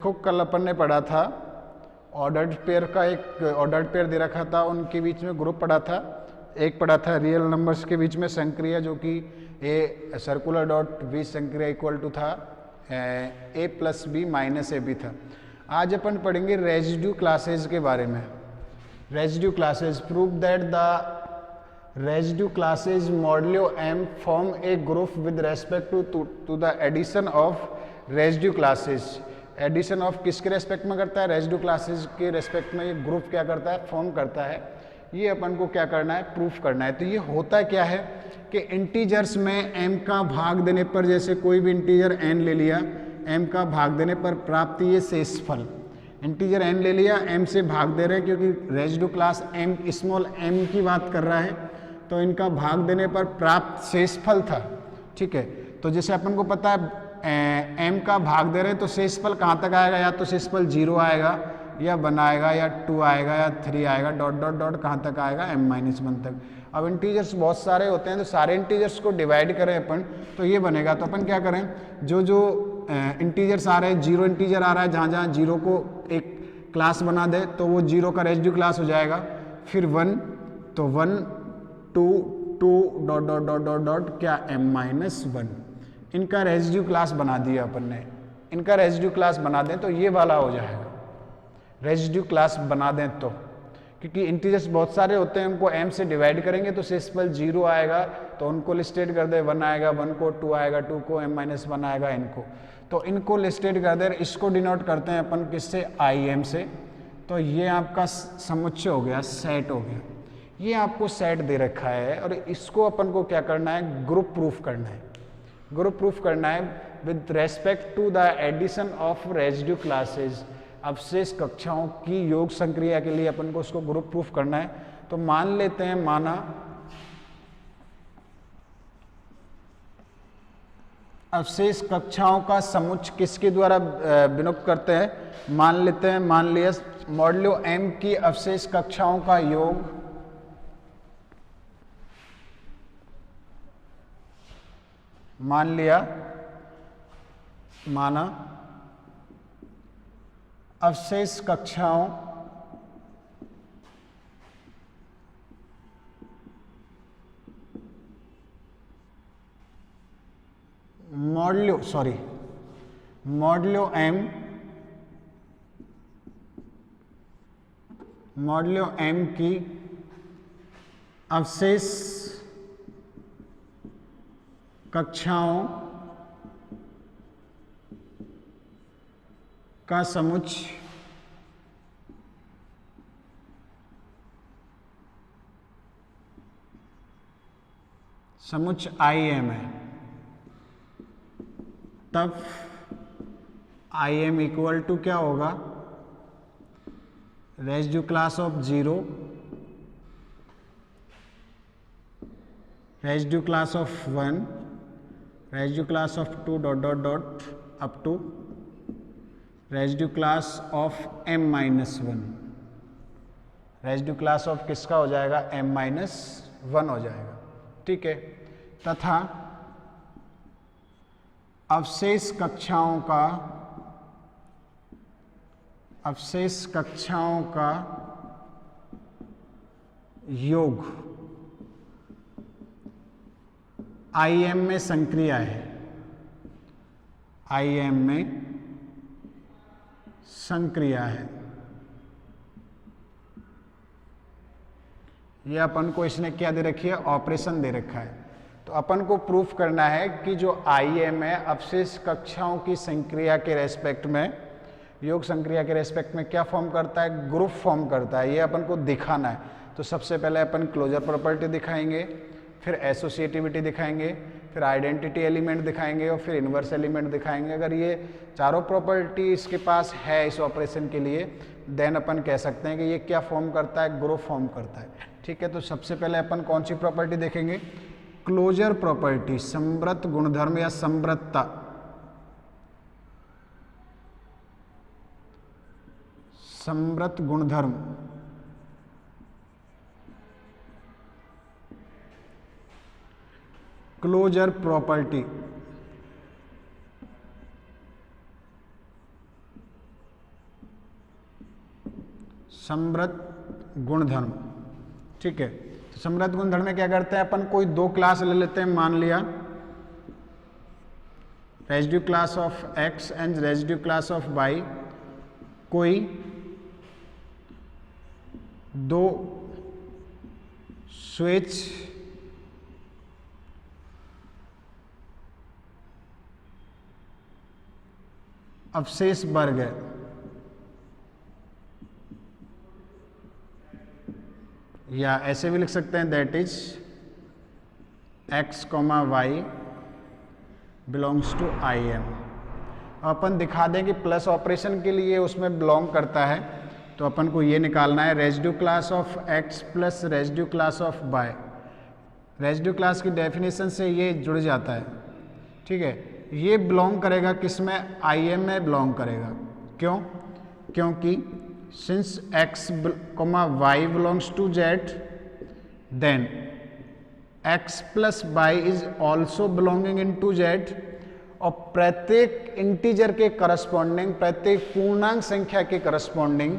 देखो कल अपन ने पढ़ा था ऑर्डर्ड पेयर का, एक ऑर्डर्ड पेयर दे रखा था, उनके बीच में ग्रुप पढ़ा था। एक पढ़ा था रियल नंबर्स के बीच में संक्रिया, जो कि ए सर्कुलर डॉट बी संक्रिया इक्वल टू था A plus B minus A B था। आज अपन पढ़ेंगे रेजिड्यू क्लासेज के बारे में। Residue classes prove that the residue classes modulo M form a group with respect to the addition of residue classes. Addition of किसके respect में करता है? रेजिड्यू क्लासेज के रेस्पेक्ट में ये ग्रुप क्या करता है? फॉर्म करता है। ये अपन को क्या करना है? प्रूफ करना है। तो ये होता क्या है कि इंटीजर्स में m का भाग देने पर, जैसे कोई भी इंटीजर n ले लिया, m का भाग देने पर प्राप्त ये शेषफल। इंटीजर n ले लिया, m से भाग दे रहे हैं क्योंकि residue class m small m की बात कर रहा है, तो इनका भाग देने पर प्राप्त शेषफल था। ठीक है, तो जैसे अपन को पता है m का भाग दे रहे हैं तो शेषफल कहाँ तक आएगा? या तो शेषफल 0 आएगा या 1 आएगा या 2 आएगा या 3 आएगा, डॉट डॉट डॉट कहाँ तक आएगा? m-1 तक। अब इंटीजर्स बहुत सारे होते हैं, तो सारे इंटीजर्स को डिवाइड करें अपन तो ये बनेगा। तो अपन क्या करें, जो जो इंटीजर्स आ रहे हैं, 0 इंटीजर आ रहा है, जहाँ जहाँ 0 को एक क्लास बना दे तो वो 0 का रेजिड्यू क्लास हो जाएगा। फिर 1 तो 1 2 2 dot dot dot dot dot क्या m-1, इनका रेजिड्यू क्लास बना दिया अपन ने। इनका रेजिड्यू क्लास बना दें तो ये वाला हो जाएगा। रेजिड्यू क्लास बना दें तो, क्योंकि इंटीजर्स बहुत सारे होते हैं, उनको m से डिवाइड करेंगे तो शेषफल 0 आएगा, तो उनको लिस्टेड कर दे। 1 आएगा, 1 को 2 आएगा, 2 को m-1 आएगा, इनको तो इनको लिस्टेड कर दे। इसको डिनोट करते हैं अपन किससे? im से। तो ये आपका समुच्चय हो गया, सेट हो गया। ये आपको सेट दे रखा है और इसको अपन को क्या करना है? ग्रुप प्रूफ करना है। ग्रुप प्रूफ करना है with respect to the addition of residue classes. अवशेष कक्षाओं की योग संक्रिया के लिए अपन को उसको ग्रुप प्रूफ करना है। तो मान लेते हैं, माना अवशेष कक्षाओं का समुच्चय किसके द्वारा विनुक्त करते हैं? मान लेते हैं, मान लिया मॉडुलो m की अवशेष कक्षाओं का योग मान लिया, माना अवशेष कक्षाओं मॉडुलो m की अवशेष कक्षाओं का समुच्चय im है, तब im इक्वल टू क्या होगा? Residue class of 0, residue class of 1, residue class of 2 dot dot dot up to residue class of m-1। Residue class of किसका हो जाएगा? m-1 हो जाएगा। ठीक है, तथा अवशेष कक्षाओं का योग im में संक्रिया है, im में संक्रिया है। ये अपन को इसने क्या दे रखी है? ऑपरेशन दे रखा है। तो अपन को प्रूफ करना है कि जो im है अवशेष कक्षाओं की संक्रिया के रेस्पेक्ट में, योग संक्रिया के रेस्पेक्ट में क्या फॉर्म करता है? ग्रुप फॉर्म करता है। ये अपन को दिखाना है। तो सबसे पहले अपन क्लोजर प्रॉपर्टी दिखाएंगे, फिर एसोसिएटिविटी दिखाएंगे, फिर आइडेंटिटी एलिमेंट दिखाएंगे और फिर इन्वर्स एलिमेंट दिखाएंगे। अगर ये चारों प्रॉपर्टी इसके पास है इस ऑपरेशन के लिए, देन अपन कह सकते हैं कि ये क्या फॉर्म करता है? ग्रुप फॉर्म करता है। ठीक है, तो सबसे पहले अपन कौन सी प्रॉपर्टी देखेंगे? क्लोजर प्रॉपर्टी, समव्रत गुणधर्म या समव्रतता। समव्रत गुणधर्म क्लोजर प्रॉपर्टी समृद्ध गुणधर्म। ठीक है, तो समृद्ध गुणधर्म में क्या करते हैं अपन, कोई दो क्लास ले लेते हैं, मान लिया residue class of x and residue class of y, कोई दो स्विच अवशेष वर्ग है, या ऐसे भी लिख सकते हैं that is x, y belongs to IM। अपन दिखा दें कि प्लस ऑपरेशन के लिए उसमें बिलोंग करता है, तो अपन को ये निकालना है residue class of x plus residue class of y। Residue class की डेफिनेशन से ये जुड़ जाता है। ठीक है, ये बिलोंग करेगा किसमें, IM में बिलोंग करेगा। क्यों? क्योंकि since x, y belongs to z, then x plus y is also belonging in to z, और प्रत्येक इंटीजर के करस्पॉन्डिंग, प्रत्येक पूर्णांक संख्या के करस्पॉन्डिंग,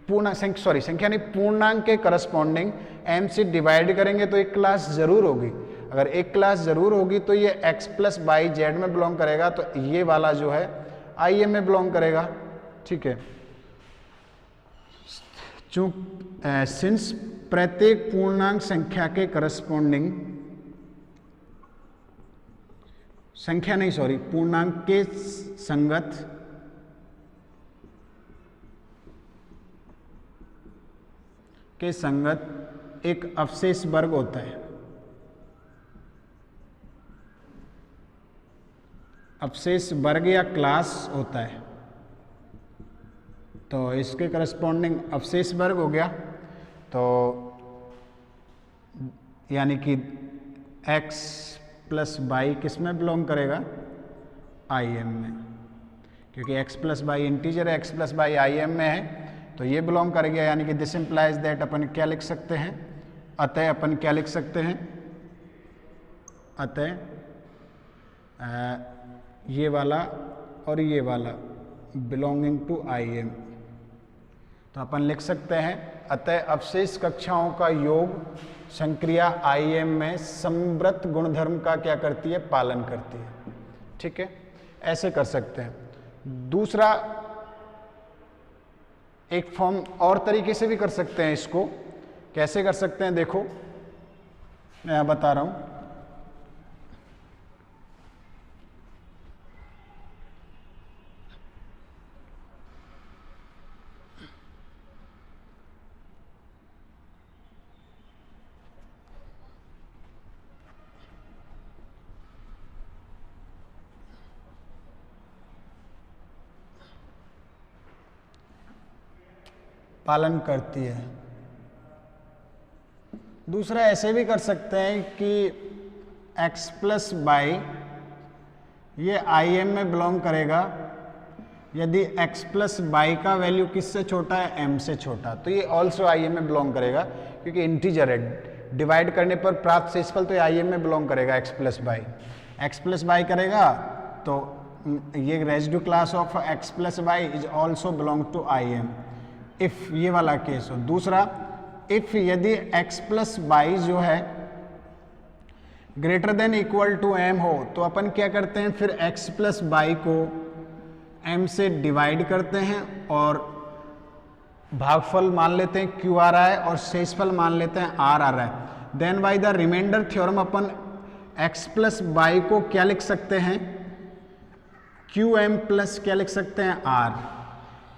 संख्या नहीं, पूर्णांक के करस्पॉन्डिंग m से डिवाइड करेंगे तो एक क्लास जरूर होगी। अगर एक क्लास जरूर होगी तो ये x प्लस y z में बिलोंग करेगा, तो ये वाला जो है IM में बिलोंग करेगा। ठीक है, सिंस प्रत्येक पूर्णांक संख्या के करस्पॉन्डिंग, संख्या नहीं सॉरी, पूर्णांक के संगत एक अवशेष वर्ग होता है। अवशेष वर्ग या क्लास होता है, तो इसके करस्पॉन्डिंग अवशेष वर्ग हो गया। तो यानी कि x प्लस y किस में बिलोंग करेगा, IM में, क्योंकि x प्लस y इंटीजर है, x प्लस y IM में है, तो ये बिलोंग कर गया। यानी कि दिस इम्प्लाइज दैट अपन क्या लिख सकते हैं, अतः अपन क्या लिख सकते हैं, अतः ये वाला और ये वाला बिलोंगिंग टू IM। तो अपन लिख सकते हैं अतः अवशेष कक्षाओं का योग संक्रिया IM में समृद्ध गुणधर्म का क्या करती है, पालन करती है। ठीक है, ऐसे कर सकते हैं। दूसरा एक फॉर्म और तरीके से भी कर सकते हैं। इसको कैसे कर सकते हैं, देखो मैं यहाँ बता रहा हूँ। पालन करती है। दूसरा ऐसे भी कर सकते हैं कि x प्लस y ये IM में बिलोंग करेगा यदि x प्लस y का वैल्यू किससे छोटा है, m से छोटा, तो ये ऑल्सो IM में बिलोंग करेगा, क्योंकि इंटीजर है। डिवाइड करने पर प्राप्त शेषफल तो ये IM में बिलोंग करेगा, x प्लस y करेगा, तो ये residue class of x plus y is also belong to IM if ये वाला केस हो। दूसरा, इफ यदि x प्लस y जो है greater than equal to m हो, तो अपन क्या करते हैं, फिर x प्लस y को m से डिवाइड करते हैं और भागफल मान लेते हैं q आ रहा है और शेषफल मान लेते हैं r आ रहा है। Then by the remainder theorem अपन x प्लस y को क्या लिख सकते हैं, qm प्लस क्या लिख सकते हैं, r।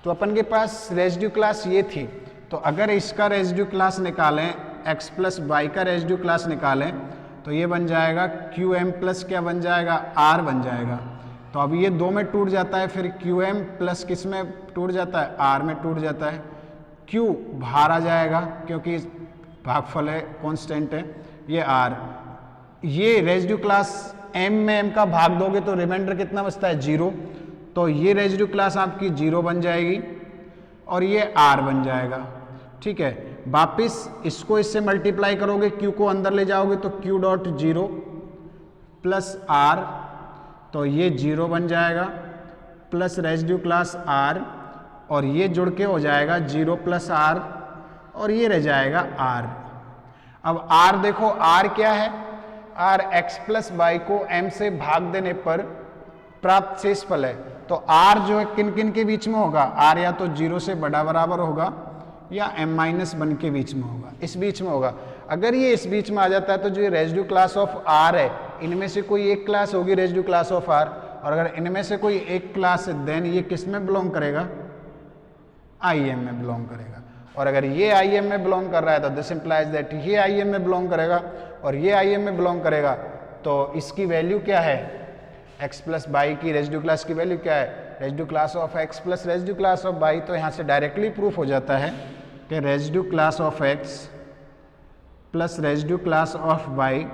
तो अपन के पास रेजिड्यू क्लास ये थी, तो अगर इसका रेजिड्यू क्लास निकालें, x प्लस y का रेजिड्यू क्लास निकालें, तो ये बन जाएगा qm प्लस क्या बन जाएगा, r बन जाएगा। तो अब ये दो में टूट जाता है, फिर qm प्लस किस में टूट जाता है, r में टूट जाता है। q बाहर आ जाएगा क्योंकि भागफल है, कांस्टेंट है, ये r। ये रेजिड्यू क्लास m में m का भाग दोगे तो रिमाइंडर कितना बचता है, 0। तो ये रेजिड्यू क्लास आपकी 0 बन जाएगी और ये r बन जाएगा। ठीक है, वापिस इसको इससे मल्टीप्लाई करोगे, q को अंदर ले जाओगे तो q डॉट 0 प्लस r, तो ये 0 बन जाएगा, प्लस रेजिड्यू क्लास r, और ये जुड़ के हो जाएगा 0 प्लस आर और ये रह जाएगा आर। अब आर देखो, आर क्या है, आर एक्स प्लस वाई को एम से भाग देने पर प्राप्त शेषफल है। तो आर जो है किन किन के बीच में होगा, आर या तो 0 से बड़ा बराबर होगा या m-1 के बीच में होगा, इस बीच में होगा। अगर ये इस बीच में आ जाता है तो जो ये रेजिड्यू क्लास ऑफ आर है, इनमें से कोई एक क्लास होगी रेजिड्यू क्लास ऑफ आर, और अगर इनमें से कोई एक क्लास है देन ये किस में बिलोंग करेगा, आई में बिलोंग करेगा। और अगर ये आई में बिलोंग कर रहा है तो दिस इंप्लाइज दैट ये आई में बिलोंग करेगा, और ये आई में बिलोंग करेगा तो इसकी वैल्यू क्या है, x प्लस वाई की रेजिड्यू क्लास की वैल्यू क्या है, residue class of x plus residue class of y. तो यहाँ से डायरेक्टली प्रूफ हो जाता है कि residue class of x plus residue class of y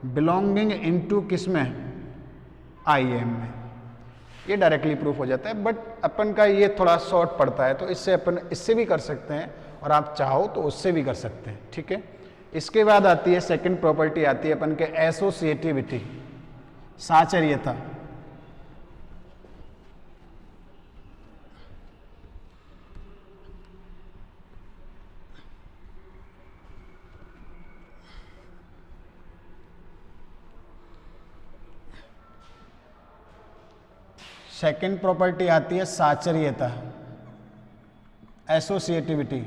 belonging into किस में, आई में। ये डायरेक्टली प्रूफ हो जाता है, बट अपन का ये थोड़ा शॉर्ट पड़ता है, तो इससे अपन इससे भी कर सकते हैं और आप चाहो तो उससे भी कर सकते हैं, ठीक है। इसके बाद आती है सेकंड प्रॉपर्टी, आती है अपन के एसोसिएटिविटी, साचर्यता। सेकंड प्रॉपर्टी आती है साचर्यता, एसोसिएटिविटी।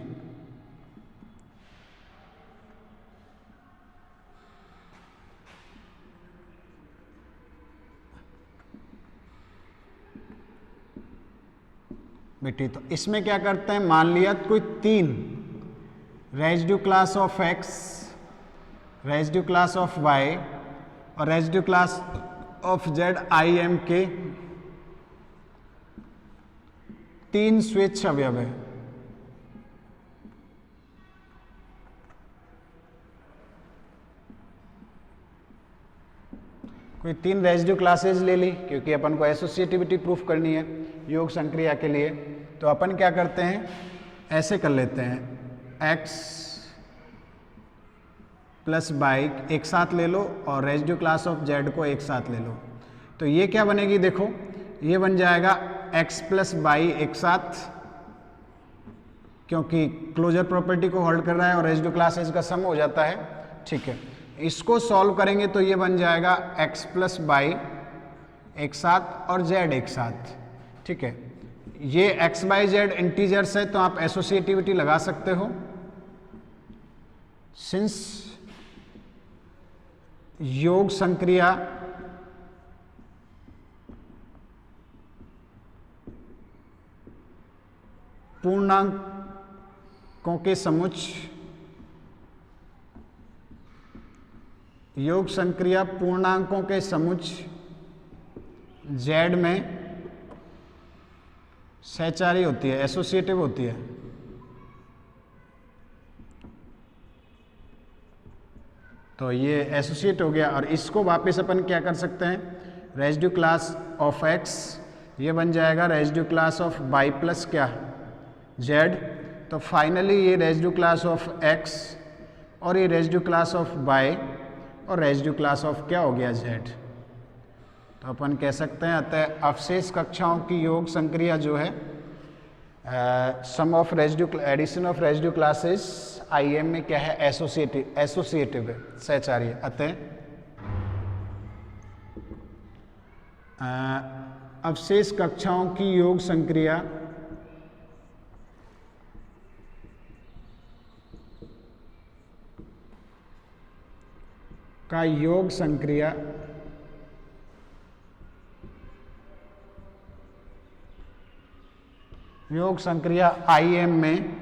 बेटी तो इसमें क्या करते हैं, मान लिया कोई 3 residue class of x, residue class of y और residue class of z I am के 3 स्विच अवयव है। कोई 3 रेजिड्यू क्लासेस ले ली, क्योंकि अपन को एसोसिएटिविटी प्रूफ करनी है योग संक्रिया के लिए। तो अपन क्या करते हैं, ऐसे कर लेते हैं, x प्लस वाई एक साथ ले लो और रेजिड्यू क्लास ऑफ z को एक साथ ले लो। तो ये क्या बनेगी, देखो ये बन जाएगा x प्लस वाई एक साथ, क्योंकि क्लोजर प्रॉपर्टी को होल्ड कर रहा है और रेजिड्यू क्लासेस का सम हो जाता है, ठीक है। इसको सॉल्व करेंगे तो ये बन जाएगा x प्लस वाई एक साथ और z एक साथ, ठीक है। ये x बाई जेड इंटीजर्स है तो आप एसोसिएटिविटी लगा सकते हो, सिंस योग संक्रिया पूर्णांकों के समुच्चय, योग संक्रिया पूर्णांकों के समुच्चय z में सहचारी होती है, एसोसिएटिव होती है। तो ये एसोसिएट हो गया, और इसको वापस अपन क्या कर सकते हैं, रेजिड्यू क्लास ऑफ x ये बन जाएगा residue class of y plus क्या z। तो फाइनली ये रेजिड्यू क्लास ऑफ x और ये रेजिड्यू क्लास ऑफ y और रेजिड्यू क्लास ऑफ क्या हो गया z। तो अपन कह सकते हैं अतः अवशेष कक्षाओं की योग संक्रिया जो है sum of residue addition of residue classes I M में क्या है, एसोसिएटिव है, सहचार्य। अतः अवशेष कक्षाओं की योग संक्रिया का योग संक्रिया आईएम में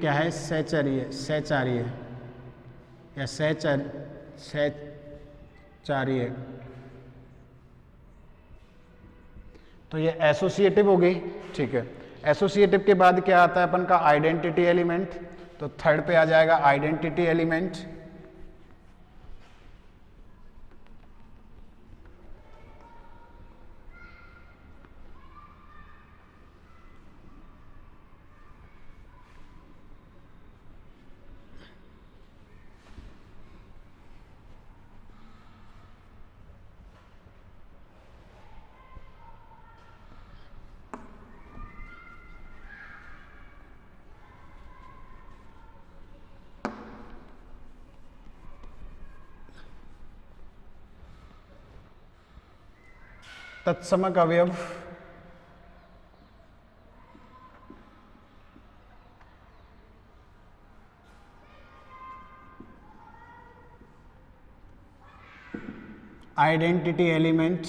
क्या है, सहचार्य या सहचार्य। तो ये एसोसिएटिव हो गई, ठीक है। एसोसिएटिव के बाद क्या आता है अपन का, आइडेंटिटी एलिमेंट। तो थर्ड पे आ जाएगा आइडेंटिटी एलिमेंट। तत्समक अवयव आइडेंटिटी एलिमेंट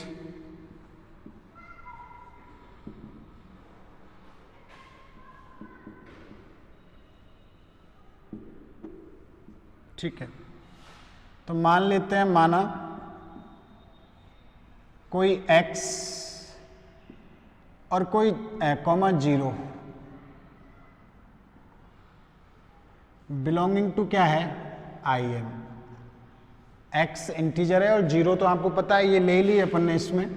ठीक है। तो मान लेते हैं, माना कोई x और कोई कॉमा 0 बिलोंगिंग टू क्या है, IM। x इंटीजर है और 0 तो आपको पता है, ये ले ली अपन ने इसमें।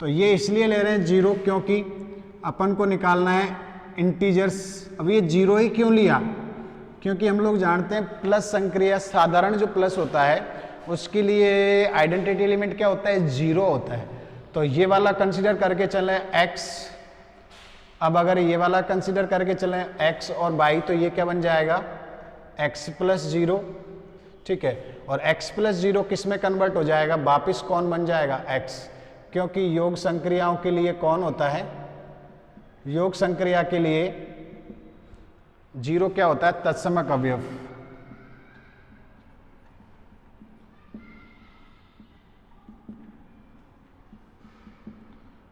तो ये इसलिए ले रहे हैं 0 क्योंकि अपन को निकालना है इंटीजर्स। अब ये 0 ही क्यों लिया, क्योंकि हम लोग जानते हैं प्लस संक्रिया, साधारण जो प्लस होता है उसके लिए आइडेंटिटी एलिमेंट क्या होता है, 0 होता है। तो ये वाला कंसीडर करके चले x। अब अगर ये वाला कंसीडर करके चले x और y, तो ये क्या बन जाएगा, x प्लस 0। ठीक है, और x प्लस 0 किस में कन्वर्ट हो जाएगा, वापिस कौन बन जाएगा, x। क्योंकि योग संक्रियाओं के लिए कौन होता है, योग संक्रिया के लिए 0 क्या होता है, तत्समक अवयव।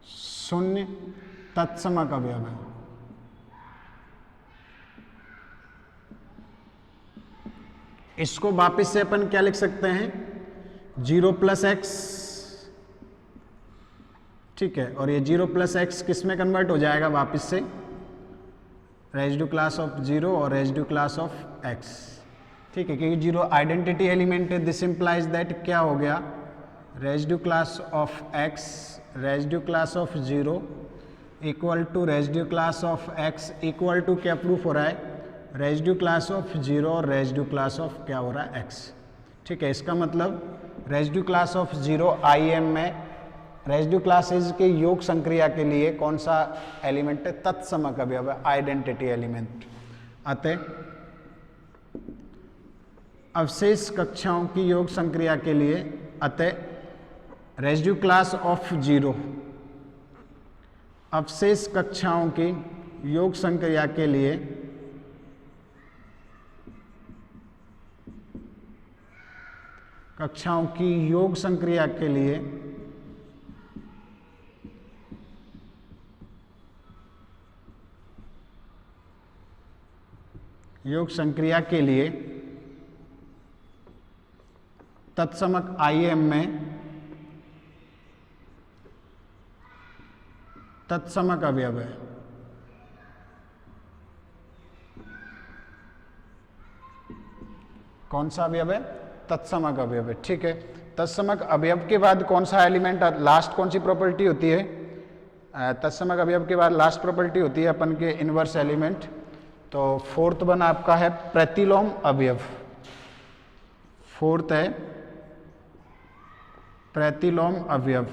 शून्य तत्समक अवयव है। इसको वापिस से अपन क्या लिख सकते हैं, 0 प्लस एक्स। ठीक है, और ये 0 प्लस एक्स किस में कन्वर्ट हो जाएगा वापिस से, रेजिड्यू क्लास ऑफ 0 और रेजिड्यू क्लास ऑफ x। ठीक है, क्योंकि 0 आइडेंटिटी एलिमेंट है, दिस इंप्लाइज दैट क्या हो गया, residue class of x, residue class of 0 equal to residue class of x equal to क्या प्रूफ हो रहा है, रेजिड्यू क्लास ऑफ 0 और रेजिड्यू क्लास ऑफ क्या हो रहा है, x। ठीक है, इसका मतलब रेजिड्यू क्लास ऑफ 0 IM में रेजिड्यू क्लासेज के योग संक्रिया के लिए कौन सा एलिमेंट है, तत्समक अवयव है, आइडेंटिटी एलिमेंट। अतः अवशेष कक्षाओं की योग संक्रिया के लिए, अतः रेजिड्यू क्लास ऑफ 0 अवशेष कक्षाओं की योग संक्रिया के लिए कक्षाओं की योग संक्रिया के लिए योग संक्रिया के लिए तत्समक IM में तत्समक अवयव है। कौन सा अवयव है, तत्समक अवयव है। ठीक है, तत्समक अवयव के बाद कौन सा एलिमेंट, लास्ट कौन सी प्रॉपर्टी होती है, तत्समक अवयव के बाद लास्ट प्रॉपर्टी होती है अपन के इनवर्स एलिमेंट। तो फोर्थ वन आपका है प्रतिलोम अवयव। फोर्थ है प्रतिलोम अवयव।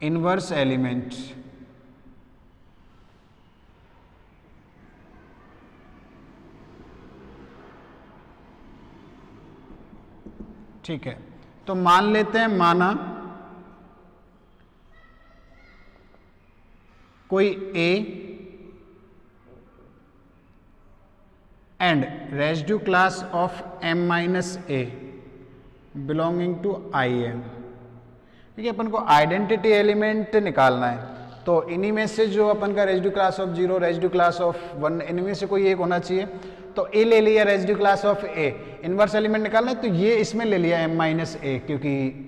Inverse element. ठीक है, तो मान लेते हैं, माना कोई A and residue class of M-A belonging to IM। ठीक है, अपन को आइडेंटिटी एलिमेंट निकालना है, तो इन्हीं में से जो अपन का residue class of 0, residue class of 1, इनमें से कोई एक होना चाहिए। तो A ले लिया, residue class of A, inverse element निकालना है, तो ये इसमें ले लिया M-A, क्योंकि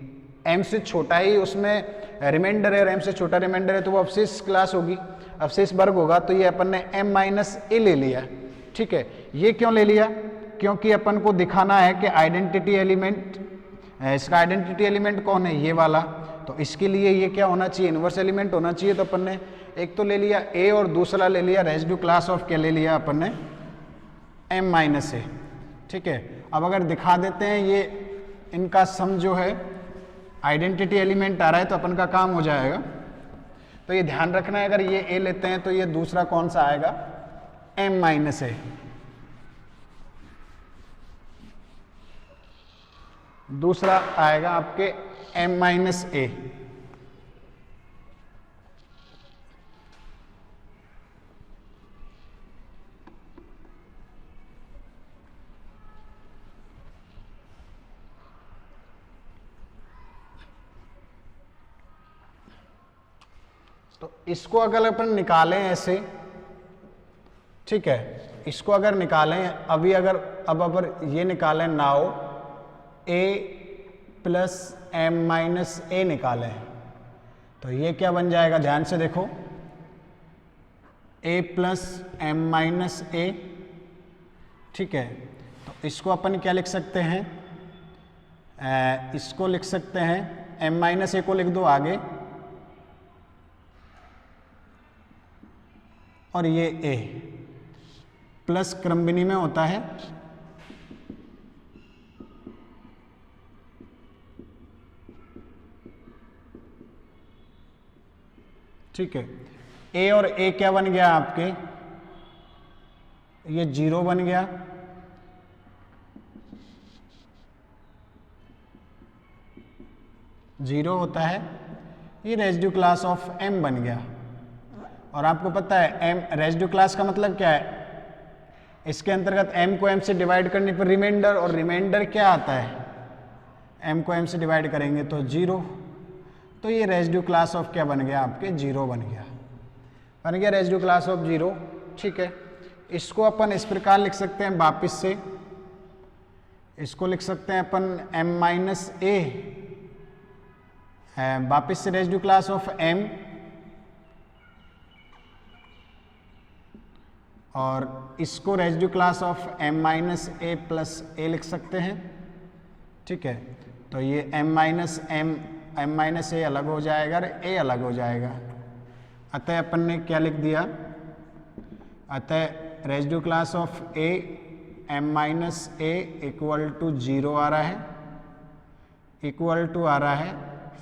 M से छोटा ही उसमें रिमाइंडर है और M से छोटा रिमाइंडर है, तो वो अवशेष क्लास होगी, अवशेष वर्ग होगा। तो ये अपन ने M-A ले लिया। ठीक है, ये क्यों ले लिया, क्योंकि अपन को दिखाना है कि आइडेंटिटी एलिमेंट, इसका आइडेंटिटी एलिमेंट कौन है, ये वाला। तो इसके लिए ये क्या होना चाहिए, इनवर्स एलिमेंट होना चाहिए। तो अपन ने एक तो ले लिया A और दूसरा ले लिया रेजिड्यू क्लास ऑफ क्या ले लिया अपन ने, M-A। ठीक है, अब अगर दिखा देते हैं ये इनका सम जो है आइडेंटिटी एलिमेंट आ रहा है, तो अपन का काम हो जाएगा। तो ये ध्यान रखना है, अगर ये A लेते हैं तो ये दूसरा कौन सा आएगा, M-A। दूसरा आएगा आपके m माइनस ए। तो इसको अगर अपन निकालें ऐसे, ठीक है, इसको अगर निकालें अभी, अब ये निकालें now a plus M minus A निकालें, तो ये क्या बन जाएगा, ध्यान से देखो, a प्लस एम माइनस ए, ठीक है। तो इसको अपन क्या लिख सकते हैं, इसको लिख सकते हैं, m माइनस ए को लिख दो आगे, और ये a प्लस क्रम विनिमय होता है, ठीक है। a और a क्या बन गया आपके, ये 0 बन गया, जीरो होता है, ये रेजिड्यू क्लास ऑफ m बन गया। और आपको पता है m रेजिड्यू क्लास का मतलब क्या है, इसके अंतर्गत m को m से डिवाइड करने पर रिमाइंडर, और रिमाइंडर क्या आता है, m को m से डिवाइड करेंगे तो 0, तो ये रेजिड्यू क्लास ऑफ क्या बन गया आपके, 0 बन गया रेजिड्यू क्लास ऑफ 0, ठीक है। इसको अपन इस प्रकार लिख सकते हैं वापिस से, इसको लिख सकते हैं अपन m माइनस ए, वापिस से रेजिड्यू क्लास ऑफ m, और इसको residue class of m minus A plus A लिख सकते हैं, ठीक है। तो ये m माइनस ए अलग हो जाएगा और a अलग हो जाएगा। अतः अपन ने क्या लिख दिया, अतः residue class of a m minus A equal to 0 आ रहा है, इक्वल टू आ रहा है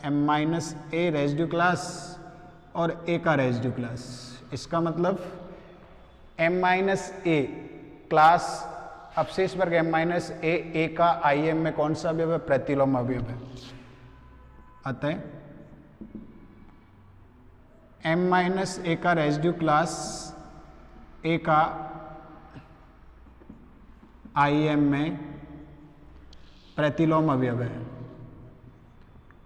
m minus A residue class और a का रेजिड्यू क्लास। इसका मतलब m माइनस ए क्लास अवशेष वर्ग m माइनस ए का IM में कौन सा अवयव है, प्रतिलोम अवयव है। अतः m माइनस ए का रेजिड्यू क्लास a का IM में प्रतिलोम अवयव है,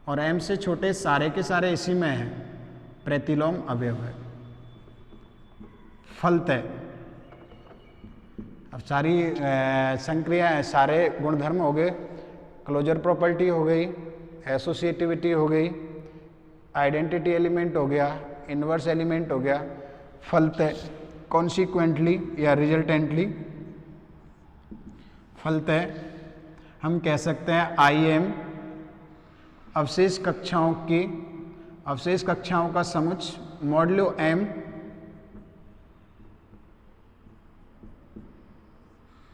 और m से छोटे सारे के सारे इसी में है, प्रतिलोम अवयव है। फलतः अब सारी संक्रिया, सारे गुणधर्म हो गए, क्लोजर प्रॉपर्टी हो गई, एसोसिएटिविटी हो गई, आइडेंटिटी एलिमेंट हो गया, इन्वर्स एलिमेंट हो गया, फलतः कॉन्सिक्वेंटली या रिजल्टेंटली, फलतः हम कह सकते हैं IM अवशेष कक्षाओं का समुच्चय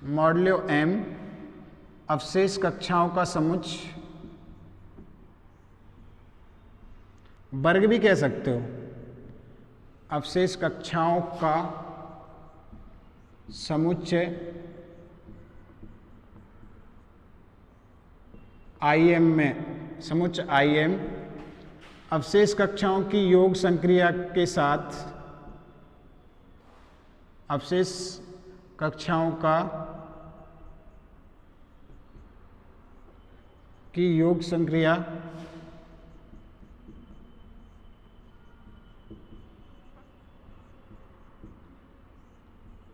मॉडुलो m अवशेष कक्षाओं का समुच्चय, वर्ग भी कह सकते हो, अवशेष कक्षाओं का समुच्चय IM में, समुच्चय IM अवशेष कक्षाओं की योग संक्रिया के साथ, अवशेष कक्षाओं की योग संक्रिया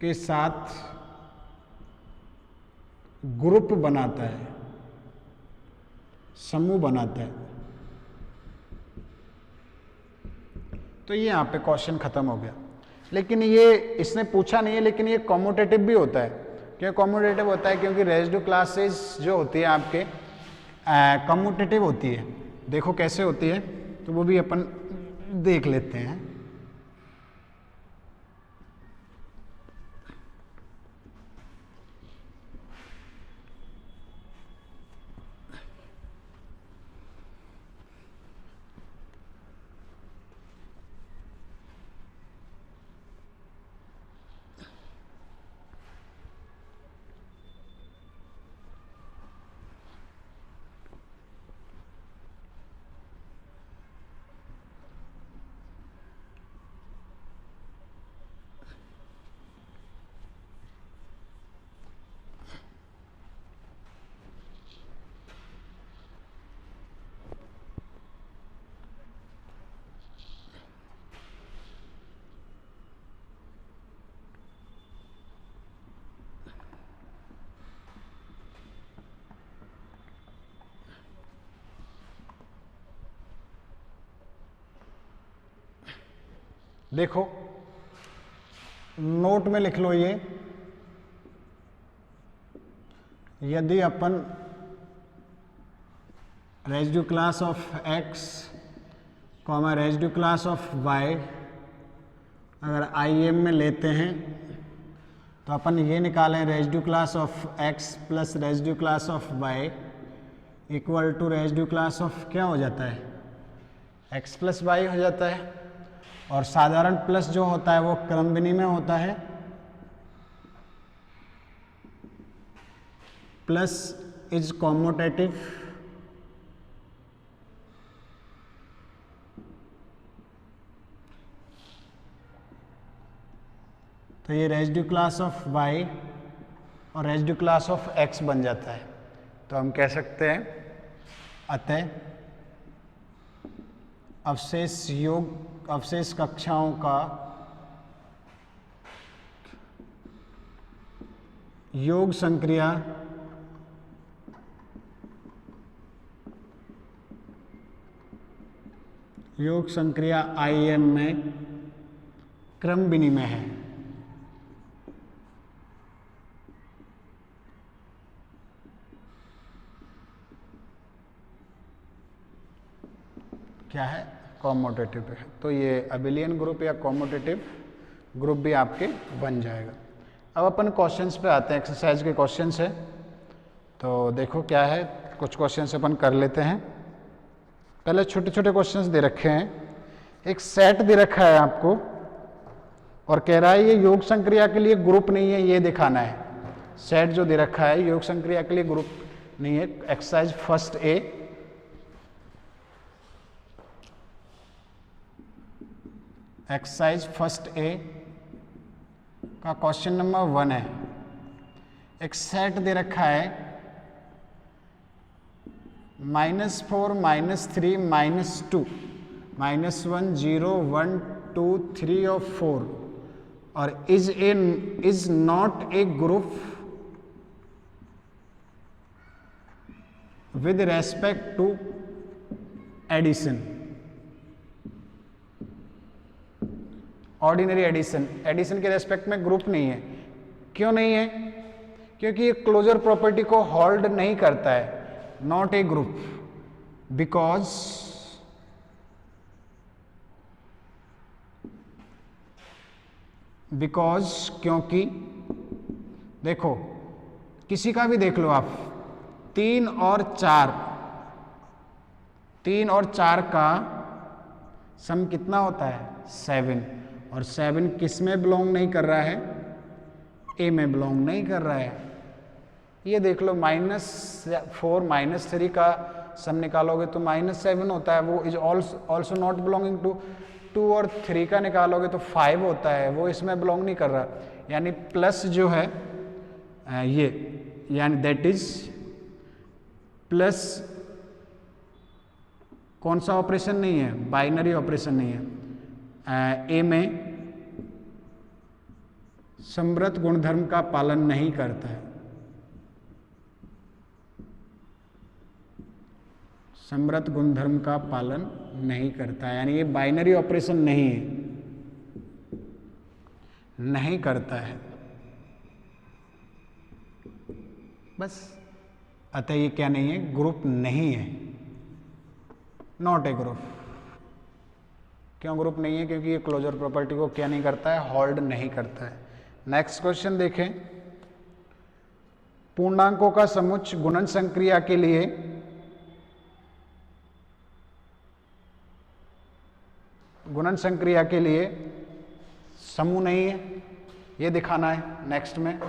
के साथ ग्रुप बनाता है, समूह बनाता है। तो ये यहाँ पे क्वेश्चन खत्म हो गया। लेकिन ये इसने पूछा नहीं है, लेकिन ये कॉम्यूटेटिव भी होता है। क्यों कॉम्यूटेटिव होता है? क्योंकि रेजिड्यू क्लासेस जो होती है आपके कॉम्यूटेटिव होती है। देखो कैसे होती है, तो वो भी अपन देख लेते हैं। देखो नोट में लिख लो ये, यदि अपन residue class of x comma residue class of y अगर IM में लेते हैं तो अपन ये निकालें residue class of x plus residue class of y equal to residue class of क्या हो जाता है, x प्लस y हो जाता है। और साधारण प्लस जो होता है वो क्रम विनिमय होता है, प्लस इज कॉम्यूटेटिव, तो ये रेसिड्यू क्लास ऑफ y और रेसिड्यू क्लास ऑफ x बन जाता है। तो हम कह सकते हैं अतः अवशेष कक्षाओं का योग संक्रिया IM में क्रम विनिमय है। क्या है, कॉम्यूटेटिव है। तो ये अबिलियन ग्रुप या कॉम्यूटेटिव ग्रुप भी आपके बन जाएगा। अब अपन क्वेश्चंस पे आते हैं, एक्सरसाइज के क्वेश्चंस है। तो देखो क्या है, कुछ क्वेश्चंस अपन कर लेते हैं। पहले छोटे छोटे क्वेश्चंस दे रखे हैं, एक सेट दे रखा है आपको और कह रहा है ये योग संक्रिया के लिए ग्रुप नहीं है, ये दिखाना है। सेट जो दे रखा है योग संक्रिया के लिए ग्रुप नहीं है। Exercise first A, exercise first A का क्वेश्चन नंबर 1 है। एक सेट दे रखा है -4 -3 -2 -1 0 1 2 3 और 4 और is not a group with respect to addition. Ordinary addition के रेस्पेक्ट में ग्रुप नहीं है। क्यों नहीं है? क्योंकि ये क्लोजर प्रॉपर्टी को होल्ड नहीं करता है। नॉट ए ग्रुप बिकॉज क्योंकि देखो किसी का भी देख लो आप, 3 और 4 का सम कितना होता है 7 और 7 किस में बिलोंग नहीं कर रहा है, ए में बिलोंग नहीं कर रहा है। ये देख लो -4 -3 का सम निकालोगे तो -7 होता है, वो is also not belonging to 2 और 3 का निकालोगे तो 5 होता है, वो इसमें बिलोंग नहीं कर रहा। यानी प्लस जो है ये यानी दैट इज प्लस कौन सा ऑपरेशन नहीं है, बाइनरी ऑपरेशन नहीं है। ए में समृद्ध गुणधर्म का पालन नहीं करता है, समृद्ध गुणधर्म का पालन नहीं करता है, यानी ये बाइनरी ऑपरेशन नहीं है, नहीं करता है बस। अतः ये क्या नहीं है, ग्रुप नहीं है, नॉट ए ग्रुप। क्यों ग्रुप नहीं है? क्योंकि ये क्लोजर प्रॉपर्टी को क्या नहीं करता है, होल्ड नहीं करता है। नेक्स्ट क्वेश्चन देखें, पूर्णांकों का समुच्चय गुणन संक्रिया के लिए समूह नहीं है, ये दिखाना है नेक्स्ट में।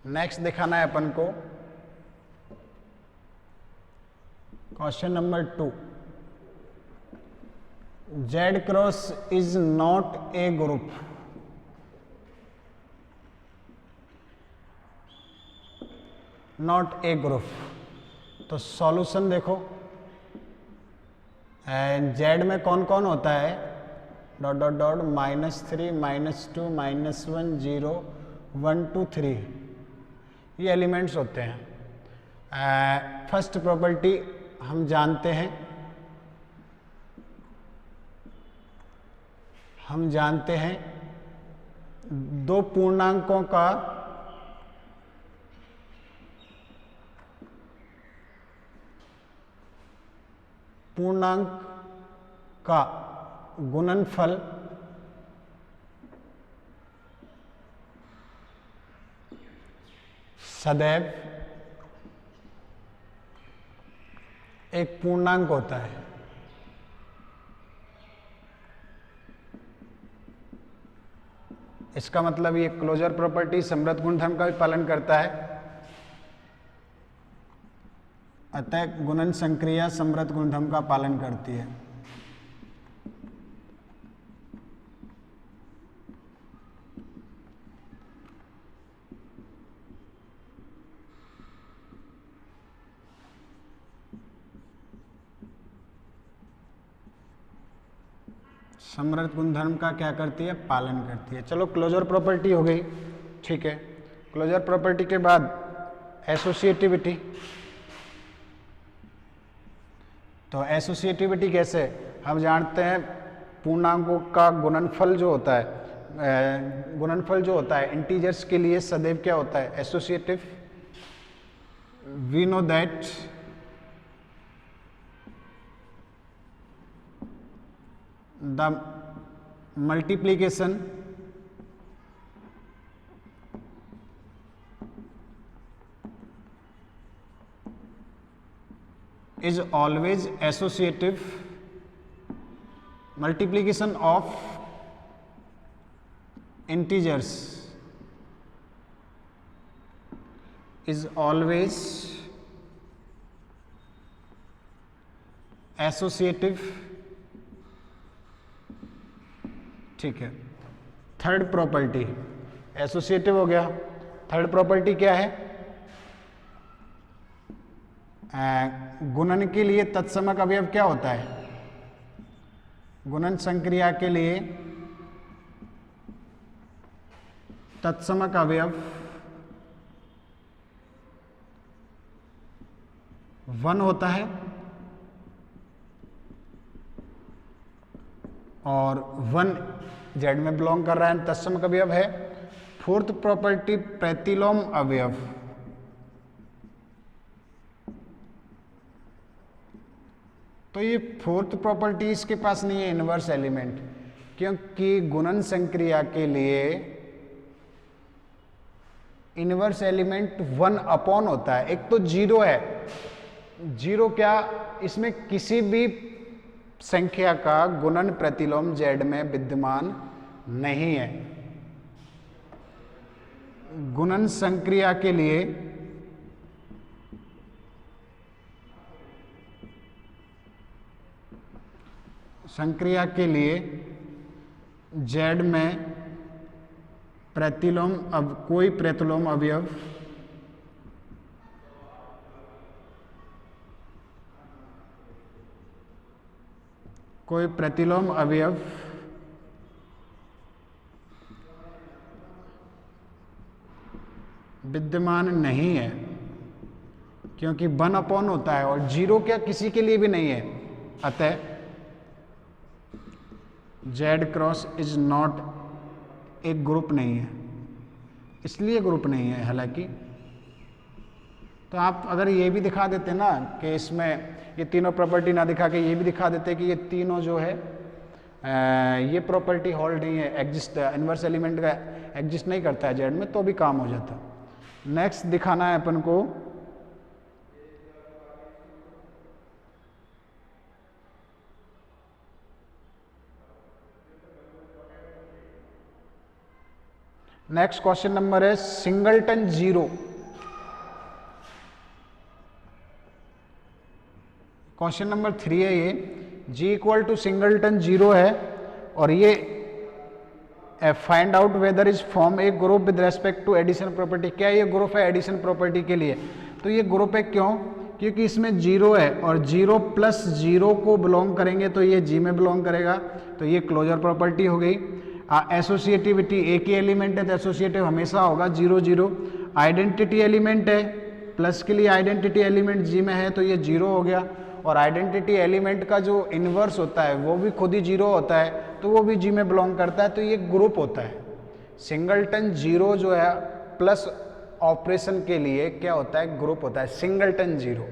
नेक्स्ट दिखाना है अपन को question number 2। Z cross is not a group, not a group. तो सॉल्यूशन देखो, एंड जेड में कौन कौन होता है, डॉट डॉट डॉट -3 -2 -1 0 1 2 3, ये एलिमेंट्स होते हैं। फर्स्ट प्रॉपर्टी हम जानते हैं, दो पूर्णांकों का गुणनफल सदैव एक पूर्णांक होता है। इसका मतलब ये क्लोजर प्रॉपर्टी समृद्ध गुणधर्म का भी पालन करता है, अतः गुणन संक्रिया समृद्ध गुणधर्म का पालन करती है। समृद्ध गुणधर्म का क्या करती है, पालन करती है। चलो क्लोजर प्रॉपर्टी हो गई, ठीक है। क्लोजर प्रॉपर्टी के बाद एसोसिएटिविटी। तो एसोसिएटिविटी कैसे, हम जानते हैं पूर्णांकों का गुणनफल जो होता है, इंटीजर्स के लिए सदैव क्या होता है, associative. We know that the multiplication is always associative. Multiplication of integers is always associative, ठीक है। थर्ड प्रॉपर्टी एसोसिएटिव हो गया। थर्ड प्रॉपर्टी क्या है, गुणन के लिए तत्समक अवयव क्या होता है, गुणन संक्रिया के लिए तत्समक अवयव 1 होता है, और 1 जेड में बिलोंग कर रहा है, तत्समक अवयव है। फोर्थ प्रॉपर्टी प्रतिलोम अवयव। तो ये फोर्थ प्रॉपर्टी इसके पास नहीं है, इनवर्स एलिमेंट, क्योंकि गुणन संक्रिया के लिए इनवर्स एलिमेंट 1 अपॉन होता है। एक तो 0 है, 0 क्या, इसमें किसी भी संख्या का गुणन प्रतिलोम जेड में विद्यमान नहीं है। गुणन संक्रिया के लिए जेड में प्रतिलोम कोई प्रतिलोम अवयव विद्यमान नहीं है, क्योंकि 1 अपॉन होता है और 0 क्या किसी के लिए भी नहीं है। अतः जेड क्रॉस इज नॉट एक ग्रुप नहीं है, इसलिए ग्रुप नहीं है। हालांकि तो आप अगर ये भी दिखा देते ना कि इसमें ये तीनों प्रॉपर्टी ना दिखा के ये भी दिखा देते कि ये तीनों जो है ये प्रॉपर्टी होल्ड नहीं है, एग्जिस्ट, इनवर्स एलिमेंट का एग्जिस्ट नहीं करता है जेड में, तो भी काम हो जाता। नेक्स्ट दिखाना है अपन को नेक्स्ट क्वेश्चन नंबर है सिंगलटन जीरो। क्वेश्चन नंबर 3 है ये जी इक्वल टू सिंगलटन 0 है, और ये find out whether is form a group with respect to addition property. क्या ये ग्रुप है एडिशन प्रॉपर्टी के लिए? तो ये ग्रुप है, क्यों? क्योंकि इसमें 0 है और 0 प्लस 0 को बिलोंग करेंगे तो ये जी में बिलोंग करेगा, तो ये क्लोजर प्रॉपर्टी हो गई। एसोसिएटिविटी एक ही एलिमेंट है तो एसोसिएटिव हमेशा होगा 0 0। आइडेंटिटी एलिमेंट है, प्लस के लिए आइडेंटिटी एलिमेंट जी में है तो ये 0 हो गया, और आइडेंटिटी एलिमेंट का जो इन्वर्स होता है वो भी खुद ही 0 होता है तो वो भी जी में बिलोंग करता है, तो ये ग्रुप होता है। सिंगलटन 0 जो है प्लस ऑपरेशन के लिए क्या होता है? ग्रुप होता है सिंगलटन 0।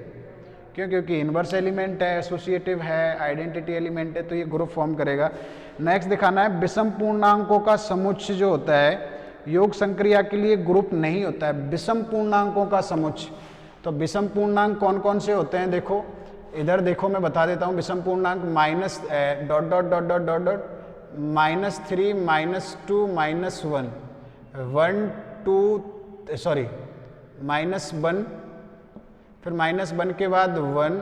क्यों? क्योंकि इन्वर्स एलिमेंट है, एसोसिएटिव है, आइडेंटिटी एलिमेंट है, तो ये ग्रुप फॉर्म करेगा। नेक्स्ट दिखाना है विषम पूर्णांकों का समुच्चय जो होता है योग संक्रिया के लिए ग्रुप नहीं होता है। विषम पूर्णांकों का समुच्चय, तो विषम पूर्णांक कौन कौन से होते हैं? देखो इधर देखो, मैं बता देता हूँ। विषम पूर्णांक minus dot dot dot dot dot dot -3 -2 -1 1 2 sorry -1, फिर -1 के बाद 1